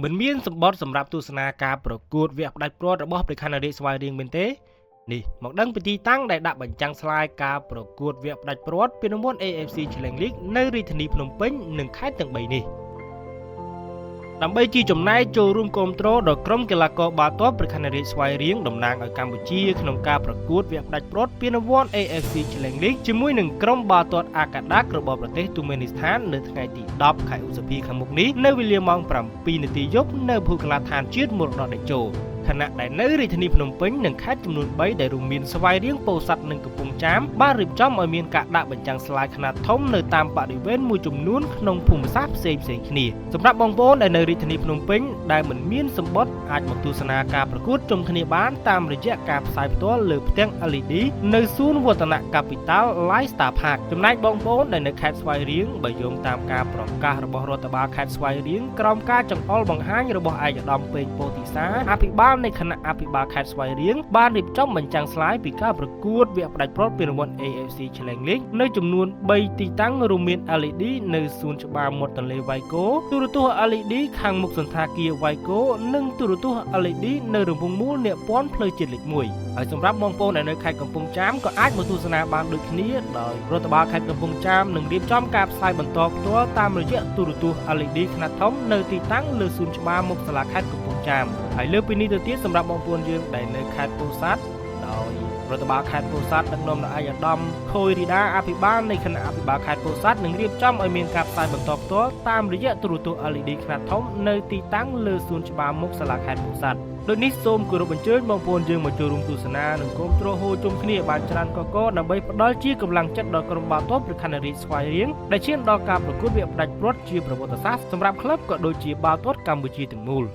មិនមានសម្បត្តិសម្រាប់ទស្សនាការប្រកួតវគ្គផ្ដាច់ព្រាត់របស់ព្រះខ័នរាជស្វាយរៀងមែនទេនេះមកដឹងពីទីតាំងដែលដាក់បញ្ចាំងស្លាយការប្រកួតវគ្គផ្ដាច់ព្រាត់ពានរង្វាន់ AFC Challenge League នៅរាជធានីភ្នំពេញនិងខេត្តទាំង3នេះដើម្បីជាចំណែកចូលរួមគាំទ្រដល់ក្រុមកីឡាករបាល់ទាត់ព្រះខ័នរាជស្វាយរៀងតំណាងឲ្យកម្ពុជាក្នុងការប្រកួតវគ្គផ្ដាច់ព្រាត់ពានរង្វាន់ AFC Challenge League ជាមួយនឹងក្រុមបាល់ទាត់អាកាដាករបស់ប្រទេសទូមេនីស្ថាននៅថ្ងៃទី10ខែឧសភាខាងមុខនេះនៅវេលាម៉ោង 7 នាទីយប់នៅភូមិកីឡាដ្ឋានជាតិមរតកតេជោខណៈដែលនៅរាជធានីភ្នំពេញនិងខេត្តចំនួន3ដែលរួមមានស្វាយរៀងពោធិ៍សាត់និងកំពង់ចាមបានរៀបចំឲ្យមានការដាក់បញ្ចាំងស្លាយខ្នាតធំនៅតាមបរិវេណមួយចំនួនក្នុងភូមិសាស្ត្រផ្សេងៗគ្នាសម្រាប់បងប្អូនដែលនៅរាជធានីភ្នំពេញដែលមិនមានសម្បត្តិអាចមកទស្សនាការប្រកួតជុំគ្នាបានតាមរយៈការផ្សាយផ្ទាល់លើផ្ទាំង LED នៅសួនវឌ្ឍន Capital Lifestyle Park ចំណែកបងប្អូនដែលនៅខេត្តស្វាយរៀងបើយោងតាមការប្រកាសរបស់រដ្ឋបាលខេត្តស្វាយរៀងក្រោមការចង្អុលបង្ហាញរបស់ឯកឧត្តមពេញពោធិសាអភិបាលនៃគណៈអភិបាលខេត្តស្វាយរៀងបានរៀបចំបញ្ចាំងស្លាយពីការប្រកួតវគ្គផ្ដាច់ព្រាត់ពានរង្វាន់ AFC Challenge League នៅចំនួន3ទីតាំងរួមមាន LED នៅសួនច្បារមាត់ទន្លេវ៉ៃគោទូរទស្សន៍ LED ខាងមុខសន្តាគារវ៉ៃគោនិងទូរទស្សន៍ LED នៅរង្វង់មូលអ្នកពាន់ផ្លូវជាតិលេខ1ហើយសម្រាប់បងប្អូនដែលនៅខេត្តកំពង់ចាមក៏អាចមកទស្សនាបានដូចគ្នាដោយរដ្ឋបាលខេត្តកំពង់ចាមនឹងរៀបចំការផ្សាយបន្តផ្ទាល់តាមរយៈទូរទស្សន៍ LED ខ្នាតធំនៅទីតាំងលើសួនច្បារមុខសាលាខេត្តកំពង់ចាមហើយលើពីនេះទៅទៀតសម្រាប់បងប្អូនយើងដែលនៅខេត្តពោធិ៍សាត់ដោយរដ្ឋបាលខេត្តពោធិ៍សាត់ដឹកនាំដោយឯកឧត្តមខូយរីដាអភិបាលនៃគណៈអភិបាលខេត្តពោធិ៍សាត់នឹងរៀបចំឲ្យមានការផ្សាយបន្តផ្ទាល់តាមរយៈទូរទស្សន៍ LED ខ្នាតធំនៅទីតាំងលើសួនច្បារមុខសាលាខេត្តពោធិ៍សាត់ដូចនេះសូមគោរពអញ្ជើញបងប្អូនយើងមកចូលរួមទស្សនានិងគាំទ្រហូរជុំគ្នាបានច្រើនកកដើម្បីផ្ដល់ជាកម្លាំងចិត្តដល់ក្រុមបាល់ទាត់ព្រះខ័នរាជស្វាយរៀងដែលឈានដល់ការប្រកួតវគ្គផ្ដាច់ព្រាត់ជាប្រវត្តិសាស្ត្រសម្រាប់ក្លឹបក៏ដូចជាបាល់ទាត់កម្ពុជាទាំងមូល